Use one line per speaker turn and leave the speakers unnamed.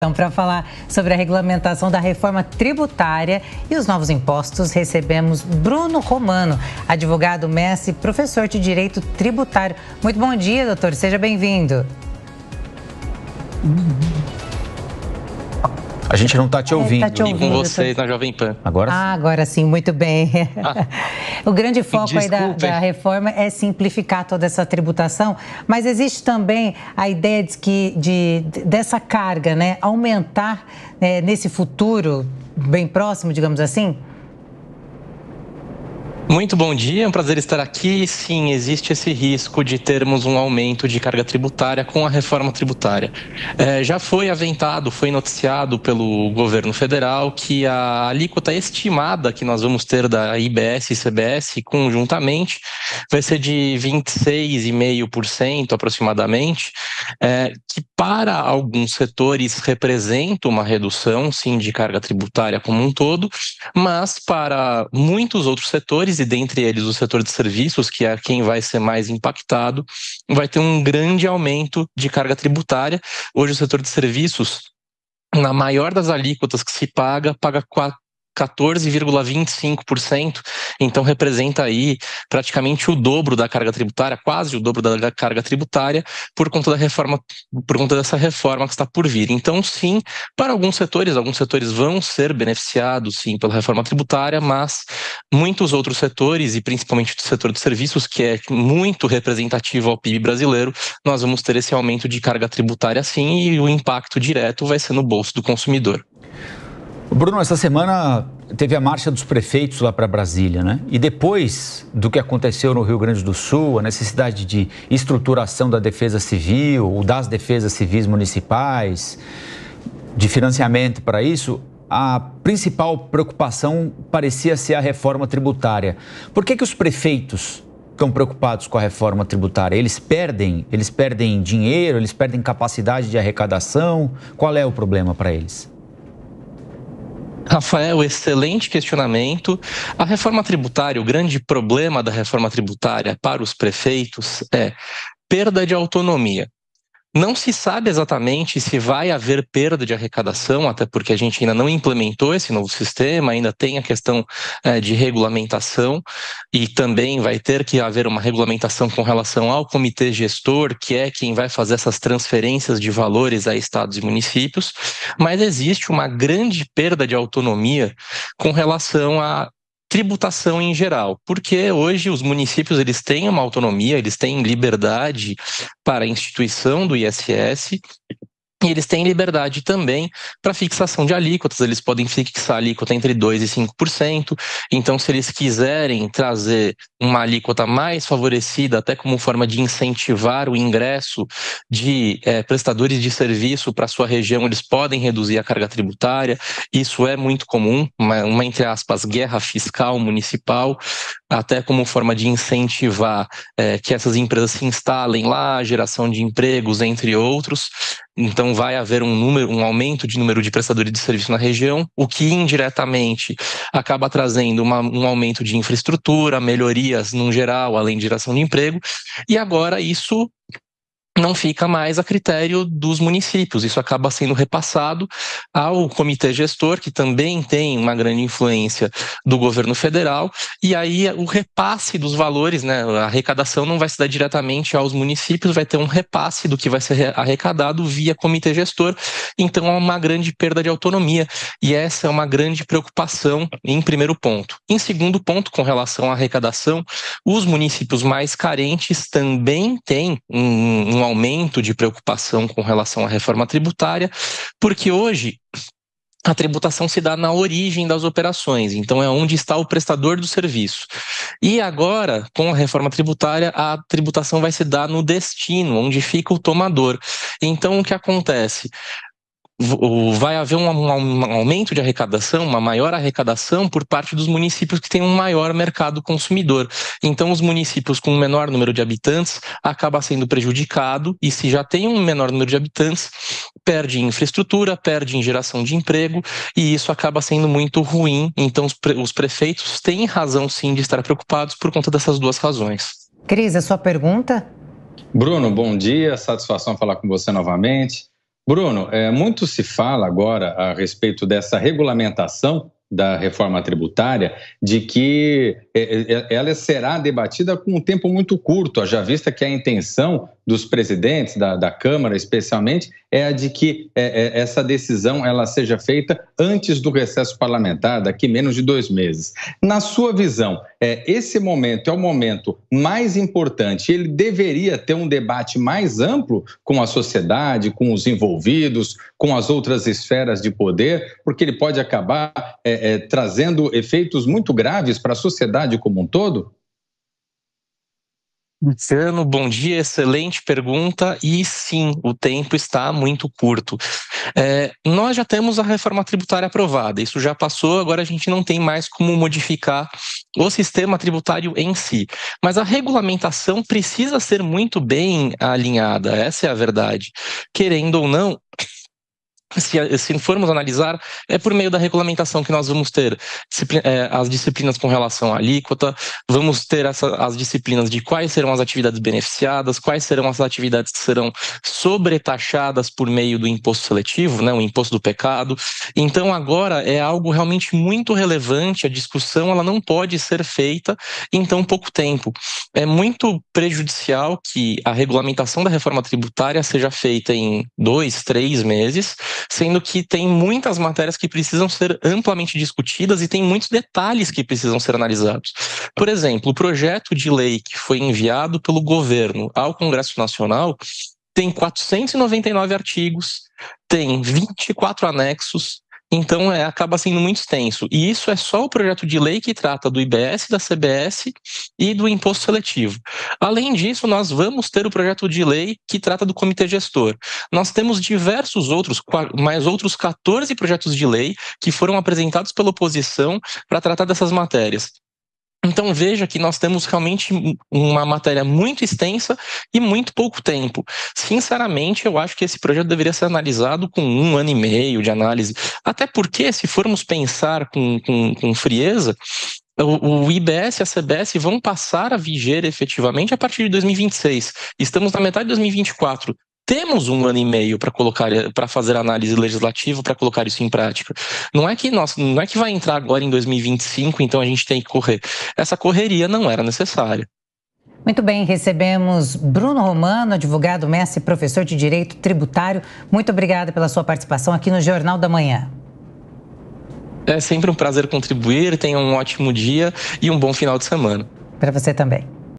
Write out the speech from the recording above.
Então, para falar sobre a regulamentação da reforma tributária e os novos impostos, recebemos Bruno Romano, advogado, mestre, professor de Direito Tributário. Muito bom dia, doutor. Seja bem-vindo.
A gente não está te ouvindo.
Tá te ouvindo,
com vocês na Jovem Pan.
Agora sim.
Agora sim, muito bem. O grande foco aí da reforma é simplificar toda essa tributação, mas existe também a ideia dessa carga, né, aumentar nesse futuro bem próximo, digamos assim?
Muito bom dia, é um prazer estar aqui. Sim, existe esse risco de termos um aumento de carga tributária com a reforma tributária. Já foi aventado, foi noticiado pelo governo federal que a alíquota estimada que nós vamos ter da IBS e CBS conjuntamente vai ser de 26,5% aproximadamente, que para alguns setores representa uma redução, sim, de carga tributária como um todo, mas para muitos outros setores, e dentre eles o setor de serviços, que é quem vai ser mais impactado, vai ter um grande aumento de carga tributária. Hoje o setor de serviços, na maior das alíquotas que se paga 14,25%, então representa aí praticamente o dobro da carga tributária, quase o dobro da carga tributária, por conta dessa reforma que está por vir. Então, sim, para alguns setores vão ser beneficiados, sim, pela reforma tributária, mas muitos outros setores, e principalmente o setor de serviços, que é muito representativo ao PIB brasileiro, nós vamos ter esse aumento de carga tributária, sim, e o impacto direto vai ser no bolso do consumidor.
Bruno, essa semana teve a marcha dos prefeitos lá para Brasília, né? E depois do que aconteceu no Rio Grande do Sul, a necessidade de estruturação da defesa civil, ou das defesas civis municipais, de financiamento para isso, a principal preocupação parecia ser a reforma tributária. Por que os prefeitos estão preocupados com a reforma tributária? Eles perdem dinheiro, eles perdem capacidade de arrecadação? Qual é o problema para eles?
Rafael, excelente questionamento. A reforma tributária, o grande problema da reforma tributária para os prefeitos é perda de autonomia. Não se sabe exatamente se vai haver perda de arrecadação, até porque a gente ainda não implementou esse novo sistema, ainda tem a questão de regulamentação, e também vai ter que haver uma regulamentação com relação ao comitê gestor, que é quem vai fazer essas transferências de valores a estados e municípios, mas existe uma grande perda de autonomia com relação a tributação em geral, porque hoje os municípios eles têm uma autonomia, eles têm liberdade para a instituição do ISS, e eles têm liberdade também para fixação de alíquotas. Eles podem fixar a alíquota entre 2% e 5%. Então, se eles quiserem trazer uma alíquota mais favorecida, até como forma de incentivar o ingresso de prestadores de serviço para a sua região, eles podem reduzir a carga tributária. Isso é muito comum, uma entre aspas, guerra fiscal municipal, até como forma de incentivar que essas empresas se instalem lá, geração de empregos, entre outros. Então vai haver um aumento de número de prestadores de serviço na região, o que indiretamente acaba trazendo um aumento de infraestrutura, melhorias no geral, além de geração de emprego, e agora isso não fica mais a critério dos municípios, isso acaba sendo repassado ao comitê gestor, que também tem uma grande influência do governo federal, e aí o repasse dos valores, né, a arrecadação não vai se dar diretamente aos municípios, vai ter um repasse do que vai ser arrecadado via comitê gestor, então há uma grande perda de autonomia, e essa é uma grande preocupação em primeiro ponto. Em segundo ponto, com relação à arrecadação, os municípios mais carentes também têm um aumento de preocupação com relação à reforma tributária, porque hoje a tributação se dá na origem das operações, então é onde está o prestador do serviço. E agora, com a reforma tributária, a tributação vai se dar no destino, onde fica o tomador. Então, o que acontece? Vai haver um aumento de arrecadação, uma maior arrecadação por parte dos municípios que têm um maior mercado consumidor. Então, os municípios com um menor número de habitantes acabam sendo prejudicados, e se já tem um menor número de habitantes, perde em infraestrutura, perde em geração de emprego, e isso acaba sendo muito ruim. Então, os prefeitos têm razão, sim, de estar preocupados por conta dessas duas razões.
Cris, a sua pergunta?
Bruno, bom dia, satisfação falar com você novamente. Bruno, muito se fala agora a respeito dessa regulamentação da reforma tributária, de que ela será debatida com um tempo muito curto, haja vista que a intenção dos presidentes da Câmara, especialmente, é a de que essa decisão ela seja feita antes do recesso parlamentar, daqui menos de 2 meses. Na sua visão, esse momento é o momento mais importante, ele deveria ter um debate mais amplo com a sociedade, com os envolvidos, com as outras esferas de poder, porque ele pode acabar trazendo efeitos muito graves para a sociedade como um todo?
Luciano, bom dia, excelente pergunta. E sim, o tempo está muito curto. Nós já temos a reforma tributária aprovada, isso já passou, agora a gente não tem mais como modificar o sistema tributário em si. Mas a regulamentação precisa ser muito bem alinhada, essa é a verdade. Querendo ou não, se formos analisar, é por meio da regulamentação que nós vamos ter as disciplinas com relação à alíquota, vamos ter as disciplinas de quais serão as atividades beneficiadas, quais serão as atividades que serão sobretaxadas por meio do imposto seletivo, né, o imposto do pecado. Então agora é algo realmente muito relevante, a discussão ela não pode ser feita em tão pouco tempo. É muito prejudicial que a regulamentação da reforma tributária seja feita em 2, 3 meses, sendo que tem muitas matérias que precisam ser amplamente discutidas e tem muitos detalhes que precisam ser analisados. Por exemplo, o projeto de lei que foi enviado pelo governo ao Congresso Nacional tem 499 artigos, tem 24 anexos, então acaba sendo muito extenso. E isso é só o projeto de lei que trata do IBS, da CBS e do imposto seletivo. Além disso, nós vamos ter o projeto de lei que trata do comitê gestor. Nós temos diversos outros, mais outros 14 projetos de lei que foram apresentados pela oposição para tratar dessas matérias. Então veja que nós temos realmente uma matéria muito extensa e muito pouco tempo. Sinceramente, eu acho que esse projeto deveria ser analisado com 1 ano e meio de análise, até porque se formos pensar com frieza, o IBS e a CBS vão passar a viger efetivamente a partir de 2026. Estamos na metade de 2024. Temos 1 ano e meio para fazer análise legislativa, para colocar isso em prática. Não é que vai entrar agora em 2025, então a gente tem que correr. Essa correria não era necessária.
Muito bem, recebemos Bruno Romano, advogado, mestre e professor de Direito Tributário. Muito obrigada pela sua participação aqui no Jornal da Manhã.
É sempre um prazer contribuir, tenha um ótimo dia e um bom final de semana.
Para você também.